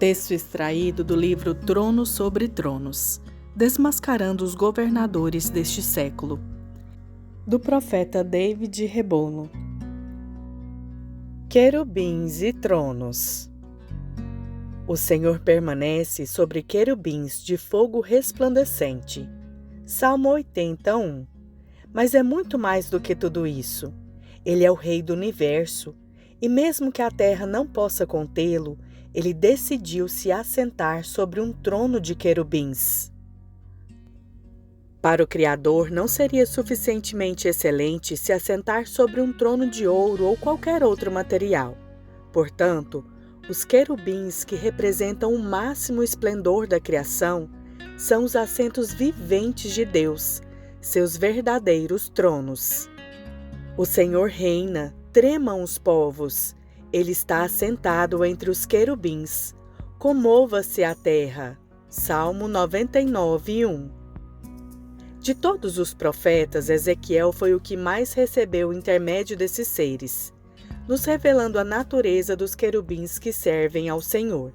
Texto extraído do livro Tronos sobre Tronos, desmascarando os governadores deste século, do profeta David Rebono. Querubins e tronos. O Senhor permanece sobre querubins de fogo resplandecente. Salmo 81. Mas é muito mais do que tudo isso. Ele é o Rei do Universo, e mesmo que a terra não possa contê-lo, ele decidiu se assentar sobre um trono de querubins. Para o Criador, não seria suficientemente excelente se assentar sobre um trono de ouro ou qualquer outro material. Portanto, os querubins, que representam o máximo esplendor da criação, são os assentos viventes de Deus, seus verdadeiros tronos. O Senhor reina, tremam os povos. Ele está assentado entre os querubins. Comova-se a terra. Salmo 99:1. De todos os profetas, Ezequiel foi o que mais recebeu o intermédio desses seres, nos revelando a natureza dos querubins que servem ao Senhor.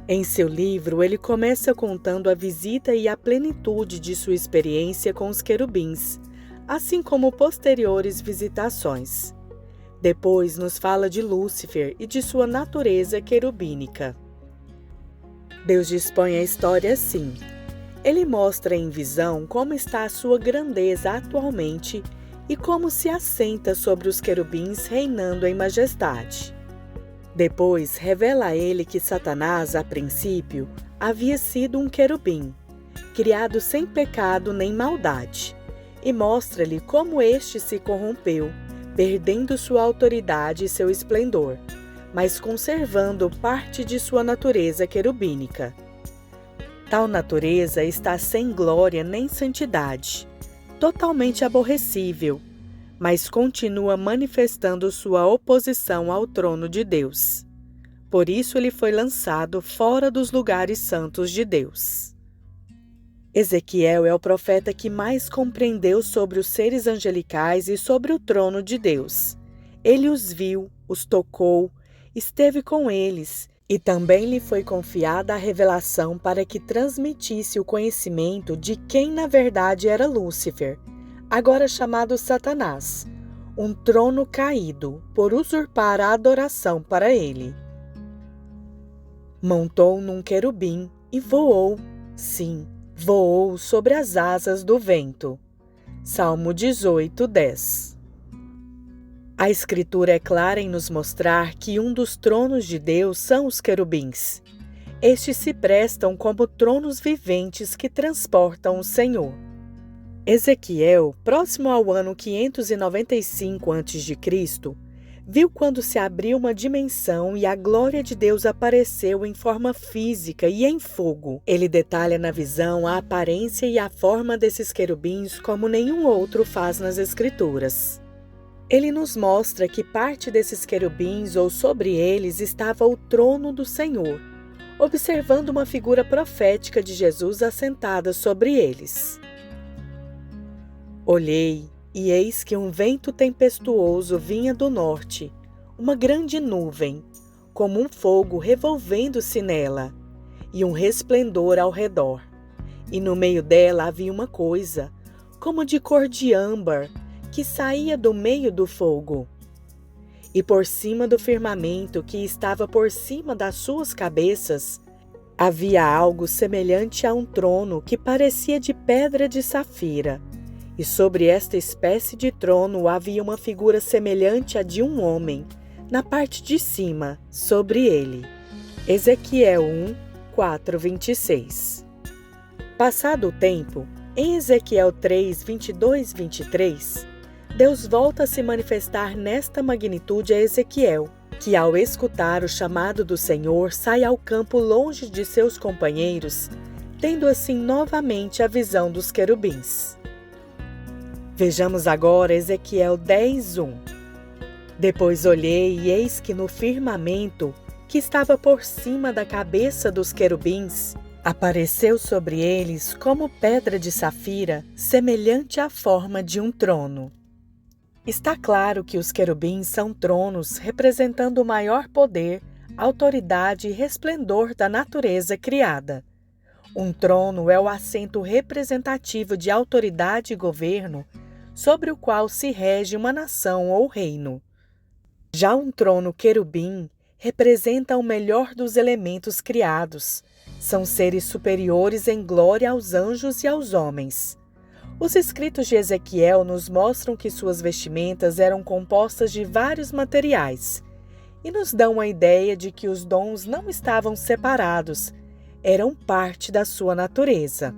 Em seu livro, ele começa contando a visita e a plenitude de sua experiência com os querubins, assim como posteriores visitações. Depois nos fala de Lúcifer e de sua natureza querubínica. Deus dispõe a história assim. Ele mostra em visão como está a sua grandeza atualmente e como se assenta sobre os querubins reinando em majestade. Depois revela a ele que Satanás, a princípio, havia sido um querubim, criado sem pecado nem maldade, e mostra-lhe como este se corrompeu, perdendo sua autoridade e seu esplendor, mas conservando parte de sua natureza querubínica. Tal natureza está sem glória nem santidade, totalmente aborrecível, mas continua manifestando sua oposição ao trono de Deus. Por isso ele foi lançado fora dos lugares santos de Deus. Ezequiel é o profeta que mais compreendeu sobre os seres angelicais e sobre o trono de Deus. Ele os viu, os tocou, esteve com eles, e também lhe foi confiada a revelação para que transmitisse o conhecimento de quem na verdade era Lúcifer, agora chamado Satanás, um trono caído, por usurpar a adoração para ele. Montou num querubim e voou, sim, voou sobre as asas do vento. Salmo 18:10. A Escritura é clara em nos mostrar que um dos tronos de Deus são os querubins. Estes se prestam como tronos viventes que transportam o Senhor. Ezequiel, próximo ao ano 595 a.C., viu quando se abriu uma dimensão e a glória de Deus apareceu em forma física e em fogo. Ele detalha na visão a aparência e a forma desses querubins como nenhum outro faz nas Escrituras. Ele nos mostra que parte desses querubins ou sobre eles estava o trono do Senhor, observando uma figura profética de Jesus assentada sobre eles. Olhei, e eis que um vento tempestuoso vinha do norte, uma grande nuvem, como um fogo revolvendo-se nela, e um resplendor ao redor. E no meio dela havia uma coisa, como de cor de âmbar, que saía do meio do fogo. E por cima do firmamento que estava por cima das suas cabeças, havia algo semelhante a um trono que parecia de pedra de safira. E sobre esta espécie de trono havia uma figura semelhante à de um homem, na parte de cima, sobre ele. Ezequiel 1:4-26. Passado o tempo, em Ezequiel 3:22-23, Deus volta a se manifestar nesta magnitude a Ezequiel, que ao escutar o chamado do Senhor sai ao campo longe de seus companheiros, tendo assim novamente a visão dos querubins. Vejamos agora Ezequiel 10:1. Depois olhei e eis que no firmamento, que estava por cima da cabeça dos querubins, apareceu sobre eles como pedra de safira, semelhante à forma de um trono. Está claro que os querubins são tronos representando o maior poder, autoridade e resplendor da natureza criada. Um trono é o assento representativo de autoridade e governo sobre o qual se rege uma nação ou reino. Já um trono querubim representa o melhor dos elementos criados. São seres superiores em glória aos anjos e aos homens. Os escritos de Ezequiel nos mostram que suas vestimentas eram compostas de vários materiais e nos dão a ideia de que os dons não estavam separados, eram parte da sua natureza.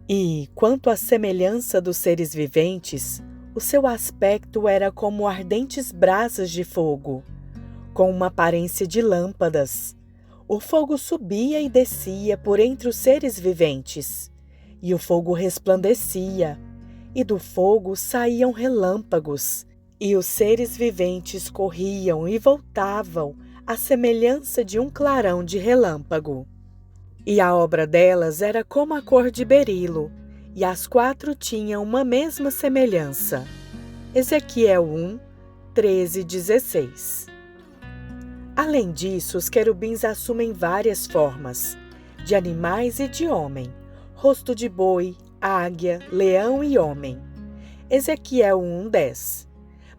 E, quanto à semelhança dos seres viventes, o seu aspecto era como ardentes brasas de fogo, com uma aparência de lâmpadas. O fogo subia e descia por entre os seres viventes, e o fogo resplandecia, e do fogo saíam relâmpagos, e os seres viventes corriam e voltavam à semelhança de um clarão de relâmpago. E a obra delas era como a cor de berilo, e as 4 tinham uma mesma semelhança. Ezequiel 1, 13, 16. Além disso, os querubins assumem várias formas, de animais e de homem, rosto de boi, águia, leão e homem. Ezequiel 1, 10.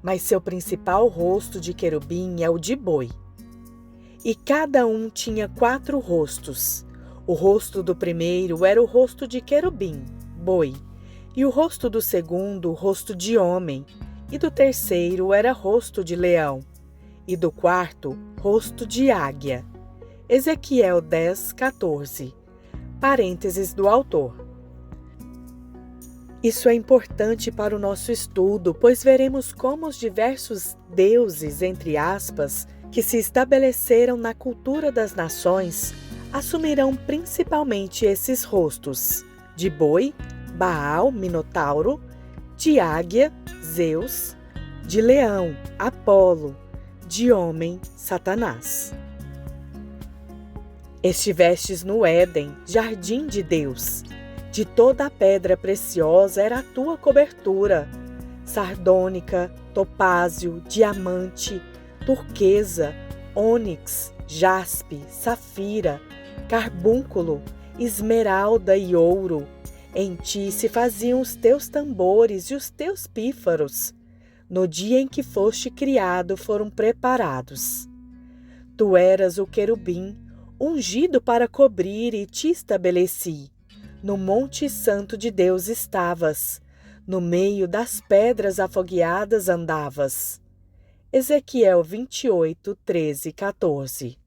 Mas seu principal rosto de querubim é o de boi. E cada um tinha 4 rostos. O rosto do primeiro era o rosto de querubim, boi, e o rosto do segundo, o rosto de homem, e do terceiro era rosto de leão, e do quarto, rosto de águia. Ezequiel 10, 14. Parênteses do autor. Isso é importante para o nosso estudo, pois veremos como os diversos deuses, entre aspas, que se estabeleceram na cultura das nações, assumirão principalmente esses rostos: de boi, Baal, Minotauro, de águia, Zeus, de leão, Apolo, de homem, Satanás. Estivestes no Éden, jardim de Deus. De toda a pedra preciosa era a tua cobertura: sardônica, topázio, diamante, turquesa, ônix, jaspe, safira, carbúnculo, esmeralda e ouro. Em ti se faziam os teus tambores e os teus pífaros. No dia em que foste criado foram preparados. Tu eras o querubim, ungido para cobrir, e te estabeleci. No monte santo de Deus estavas, no meio das pedras afogueadas andavas. Ezequiel 28, 13, 14.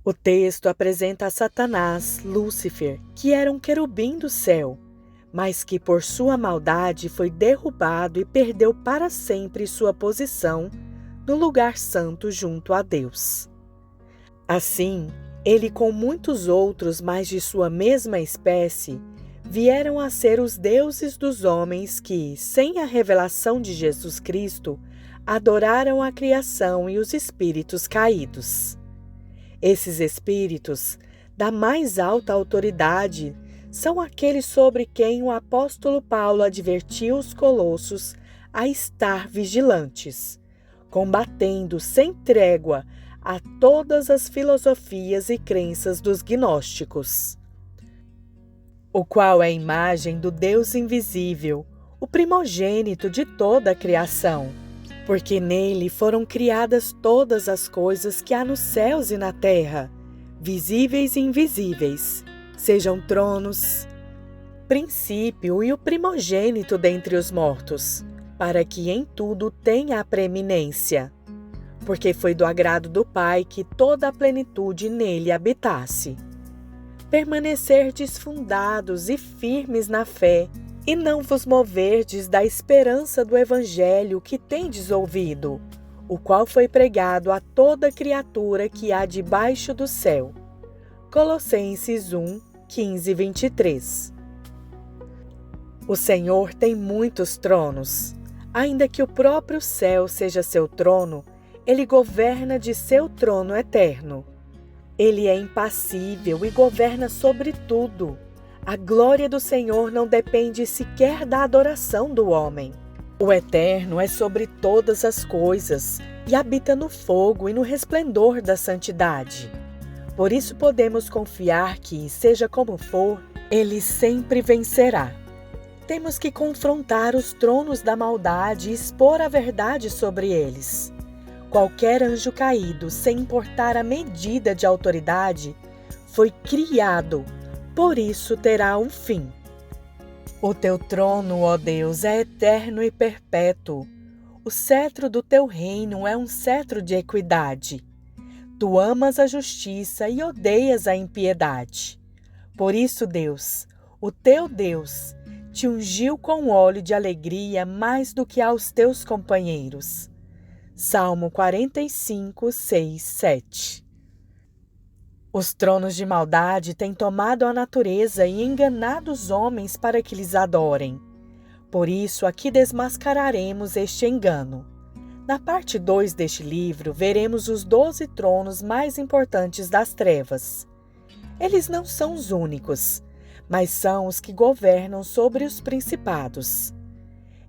O texto apresenta a Satanás, Lúcifer, que era um querubim do céu, mas que por sua maldade foi derrubado e perdeu para sempre sua posição no lugar santo junto a Deus. Assim, ele com muitos outros, mais de sua mesma espécie, vieram a ser os deuses dos homens que, sem a revelação de Jesus Cristo, adoraram a criação e os espíritos caídos. Esses espíritos, da mais alta autoridade, são aqueles sobre quem o apóstolo Paulo advertiu os colossos a estar vigilantes, combatendo sem trégua a todas as filosofias e crenças dos gnósticos, o qual é a imagem do Deus invisível, o primogênito de toda a criação, porque nele foram criadas todas as coisas que há nos céus e na terra, visíveis e invisíveis, sejam tronos, princípio e o primogênito dentre os mortos, para que em tudo tenha a preeminência. Porque foi do agrado do Pai que toda a plenitude nele habitasse. Permanecerdes fundados e firmes na fé, e não vos moverdes da esperança do Evangelho que tendes ouvido, o qual foi pregado a toda criatura que há debaixo do céu. Colossenses 1, 15 e 23. O Senhor tem muitos tronos. Ainda que o próprio céu seja seu trono, ele governa de seu trono eterno. Ele é impassível e governa sobre tudo. A glória do Senhor não depende sequer da adoração do homem. O Eterno é sobre todas as coisas e habita no fogo e no resplendor da santidade. Por isso podemos confiar que, seja como for, Ele sempre vencerá. Temos que confrontar os tronos da maldade e expor a verdade sobre eles. Qualquer anjo caído, sem importar a medida de autoridade, foi criado, por isso terá um fim. O teu trono, ó Deus, é eterno e perpétuo. O cetro do teu reino é um cetro de equidade. Tu amas a justiça e odeias a impiedade. Por isso, Deus, o teu Deus, te ungiu com óleo de alegria mais do que aos teus companheiros. Salmo 45, 6, 7. Os tronos de maldade têm tomado a natureza e enganado os homens para que lhes adorem. Por isso, aqui desmascararemos este engano. Na parte 2 deste livro, veremos os 12 tronos mais importantes das trevas. Eles não são os únicos, mas são os que governam sobre os principados.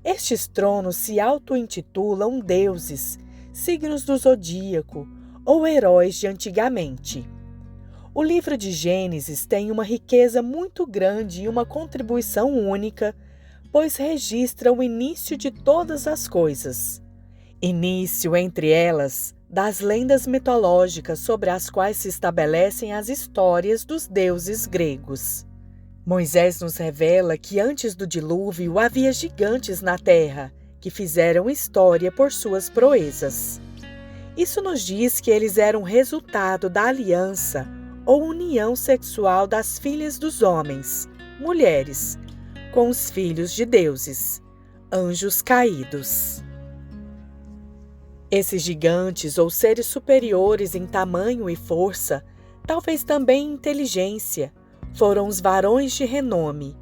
Estes tronos se auto-intitulam deuses, signos do zodíaco ou heróis de antigamente. O livro de Gênesis tem uma riqueza muito grande e uma contribuição única, pois registra o início de todas as coisas. Início, entre elas, das lendas mitológicas sobre as quais se estabelecem as histórias dos deuses gregos. Moisés nos revela que antes do dilúvio havia gigantes na terra, que fizeram história por suas proezas. Isso nos diz que eles eram resultado da aliança ou união sexual das filhas dos homens, mulheres, com os filhos de deuses, anjos caídos. Esses gigantes ou seres superiores em tamanho e força, talvez também em inteligência, foram os varões de renome.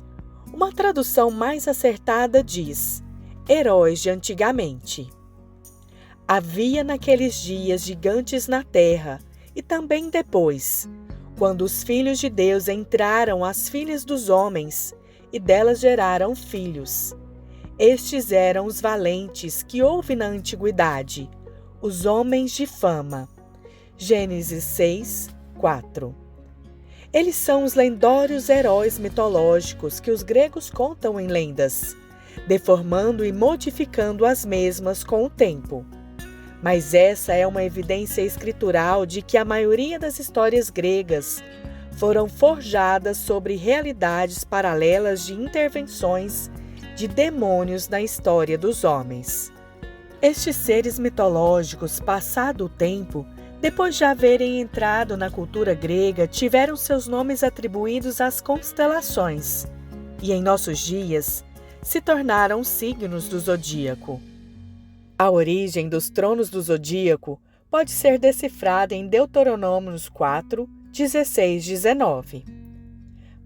Uma tradução mais acertada diz: heróis de antigamente. Havia naqueles dias gigantes na terra, e também depois, quando os filhos de Deus entraram às filhas dos homens, e delas geraram filhos. Estes eram os valentes que houve na antiguidade, os homens de fama. Gênesis 6, 4. Eles são os lendários heróis mitológicos que os gregos contam em lendas, deformando e modificando as mesmas com o tempo. Mas essa é uma evidência escritural de que a maioria das histórias gregas foram forjadas sobre realidades paralelas de intervenções de demônios na história dos homens. Estes seres mitológicos, passado o tempo, depois de haverem entrado na cultura grega, tiveram seus nomes atribuídos às constelações e, em nossos dias, se tornaram signos do zodíaco. A origem dos tronos do zodíaco pode ser decifrada em Deuteronômios 4, 16, 19.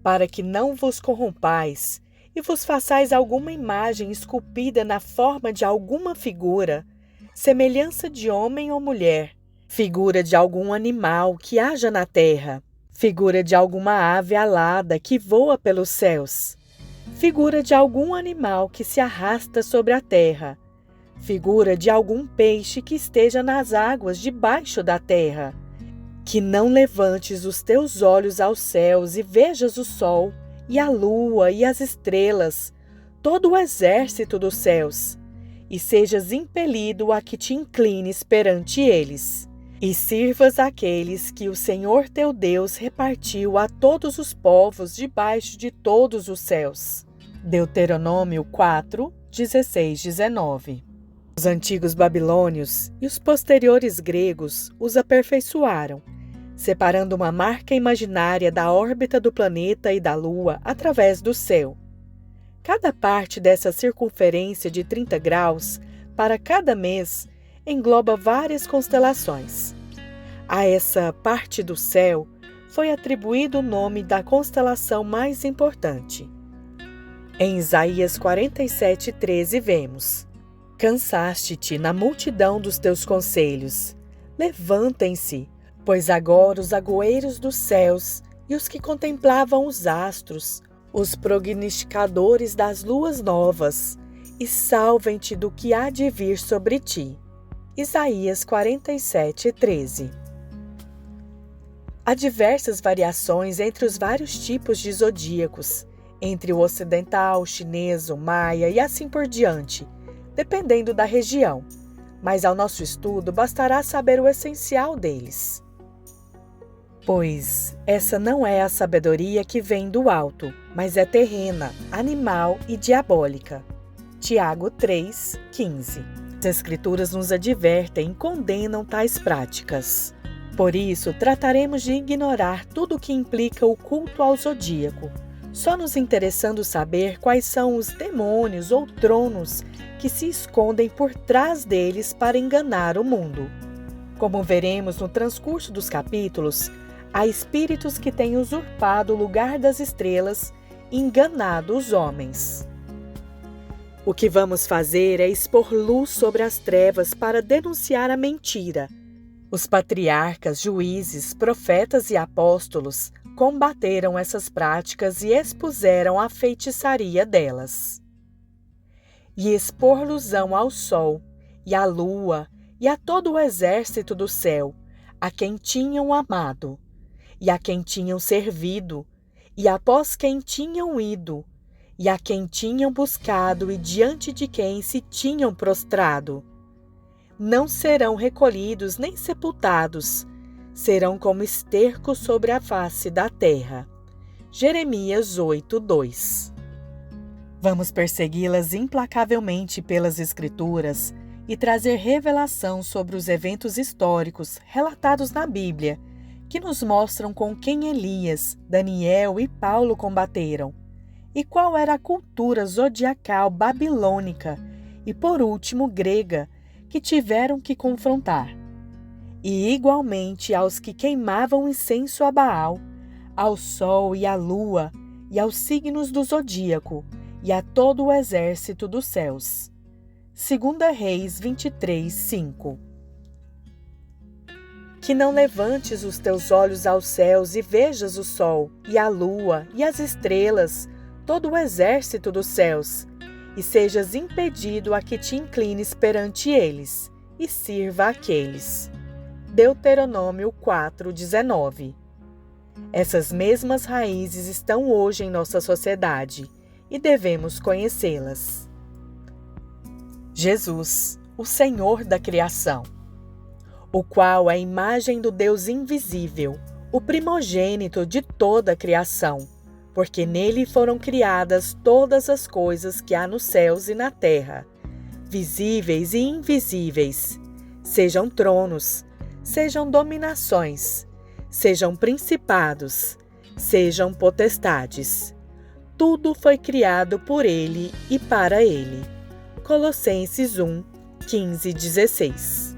Para que não vos corrompais e vos façais alguma imagem esculpida na forma de alguma figura, semelhança de homem ou mulher, figura de algum animal que haja na terra, figura de alguma ave alada que voa pelos céus, figura de algum animal que se arrasta sobre a terra, figura de algum peixe que esteja nas águas debaixo da terra, que não levantes os teus olhos aos céus e vejas o sol, e a lua e as estrelas, todo o exército dos céus, e sejas impelido a que te inclines perante eles, e sirvas àqueles que o Senhor teu Deus repartiu a todos os povos debaixo de todos os céus. Deuteronômio 4, 16, 19. Os antigos babilônios e os posteriores gregos os aperfeiçoaram, separando uma marca imaginária da órbita do planeta e da Lua através do céu. Cada parte dessa circunferência de 30 graus, para cada mês, engloba várias constelações. A essa parte do céu foi atribuído o nome da constelação mais importante. Em Isaías 47, 13 vemos: cansaste-te na multidão dos teus conselhos. Levantem-se, pois agora os agoeiros dos céus e os que contemplavam os astros, os prognosticadores das luas novas e salvem-te do que há de vir sobre ti. Isaías 47:13. Há diversas variações entre os vários tipos de zodíacos, entre o ocidental, chinês, o maia e assim por diante, dependendo da região, mas ao nosso estudo bastará saber o essencial deles. Pois essa não é a sabedoria que vem do alto, mas é terrena, animal e diabólica. Tiago 3:15. As Escrituras nos advertem e condenam tais práticas. Por isso, trataremos de ignorar tudo o que implica o culto ao zodíaco, só nos interessando saber quais são os demônios ou tronos que se escondem por trás deles para enganar o mundo. Como veremos no transcurso dos capítulos, há espíritos que têm usurpado o lugar das estrelas e enganado os homens. O que vamos fazer é expor luz sobre as trevas para denunciar a mentira. Os patriarcas, juízes, profetas e apóstolos combateram essas práticas e expuseram a feitiçaria delas. E expor luzão ao sol, e à lua, e a todo o exército do céu, a quem tinham amado, e a quem tinham servido, e após quem tinham ido, e a quem tinham buscado e diante de quem se tinham prostrado. Não serão recolhidos nem sepultados, serão como esterco sobre a face da terra. Jeremias 8:2. Vamos persegui-las implacavelmente pelas Escrituras e trazer revelação sobre os eventos históricos relatados na Bíblia, que nos mostram com quem Elias, Daniel e Paulo combateram, e qual era a cultura zodiacal babilônica e, por último, grega, que tiveram que confrontar. E igualmente aos que queimavam incenso a Baal, ao sol e à lua, e aos signos do zodíaco, e a todo o exército dos céus. 2 Reis 23:5. Que não levantes os teus olhos aos céus e vejas o sol, e a lua, e as estrelas, todo o exército dos céus, e sejas impedido a que te inclines perante eles, e sirva àqueles. Deuteronômio 4:19. Essas mesmas raízes estão hoje em nossa sociedade, e devemos conhecê-las. Jesus, o Senhor da criação, o qual é a imagem do Deus invisível, o primogênito de toda a criação, porque nele foram criadas todas as coisas que há nos céus e na terra, visíveis e invisíveis, sejam tronos, sejam dominações, sejam principados, sejam potestades. Tudo foi criado por ele e para ele. Colossenses 1:15-16.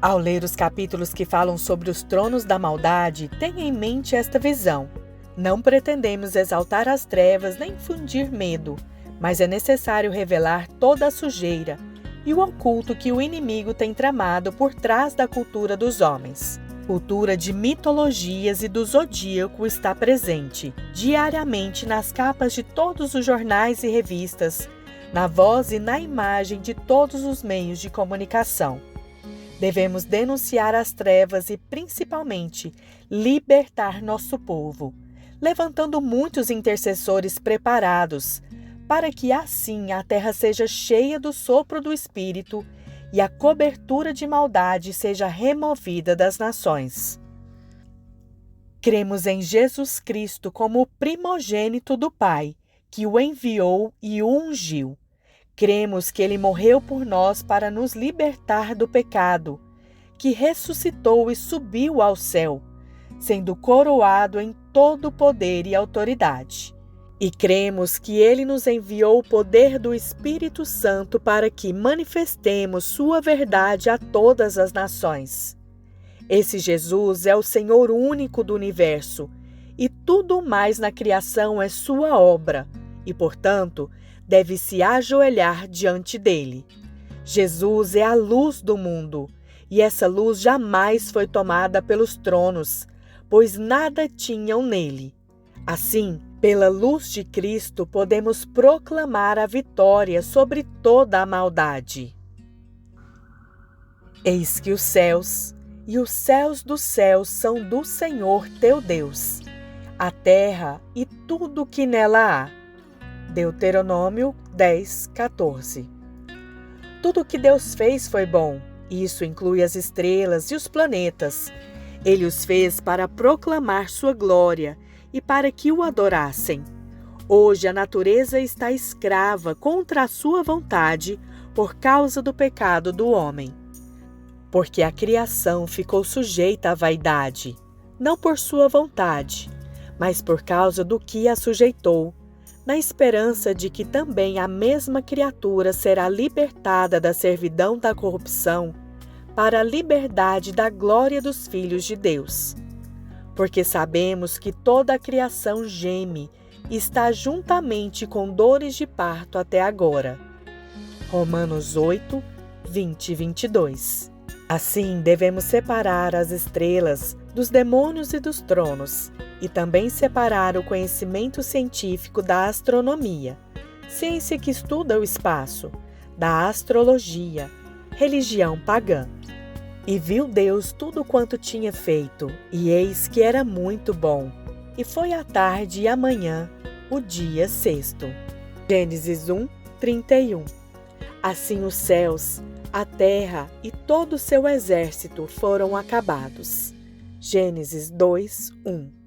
Ao ler os capítulos que falam sobre os tronos da maldade, tenha em mente esta visão. Não pretendemos exaltar as trevas nem infundir medo, mas é necessário revelar toda a sujeira e o oculto que o inimigo tem tramado por trás da cultura dos homens. Cultura de mitologias e do zodíaco está presente diariamente nas capas de todos os jornais e revistas, na voz e na imagem de todos os meios de comunicação. Devemos denunciar as trevas e, principalmente, libertar nosso povo, levantando muitos intercessores preparados, para que assim a terra seja cheia do sopro do Espírito e a cobertura de maldade seja removida das nações. Cremos em Jesus Cristo como o primogênito do Pai, que o enviou e o ungiu. Cremos que ele morreu por nós para nos libertar do pecado, que ressuscitou e subiu ao céu, sendo coroado em todo poder e autoridade. E cremos que ele nos enviou o poder do Espírito Santo para que manifestemos sua verdade a todas as nações. Esse Jesus é o Senhor único do universo, e tudo mais na criação é sua obra, e, portanto, deve se ajoelhar diante dele. Jesus é a luz do mundo, e essa luz jamais foi tomada pelos tronos, pois nada tinham nele. Assim, Pela luz de Cristo, podemos proclamar a vitória sobre toda a maldade. Eis que os céus e os céus dos céus são do Senhor teu Deus, a terra e tudo o que nela há. Deuteronômio 10, 14. Tudo o que Deus fez foi bom. Isso inclui as estrelas e os planetas. Ele os fez para proclamar sua glória e para que o adorassem. Hoje a natureza está escrava contra a sua vontade por causa do pecado do homem. Porque a criação ficou sujeita à vaidade, não por sua vontade, mas por causa do que a sujeitou, na esperança de que também a mesma criatura será libertada da servidão da corrupção para a liberdade da glória dos filhos de Deus. Porque sabemos que toda a criação geme e está juntamente com dores de parto até agora. Romanos 8, 20 e 22. Assim, devemos separar as estrelas dos demônios e dos tronos, e também separar o conhecimento científico da astronomia, ciência que estuda o espaço, da astrologia, religião pagã. E viu Deus tudo quanto tinha feito, e eis que era muito bom. E foi a tarde e a manhã, o dia sexto. Gênesis 1, 31. Assim os céus, a terra e todo o seu exército foram acabados. Gênesis 2, 1.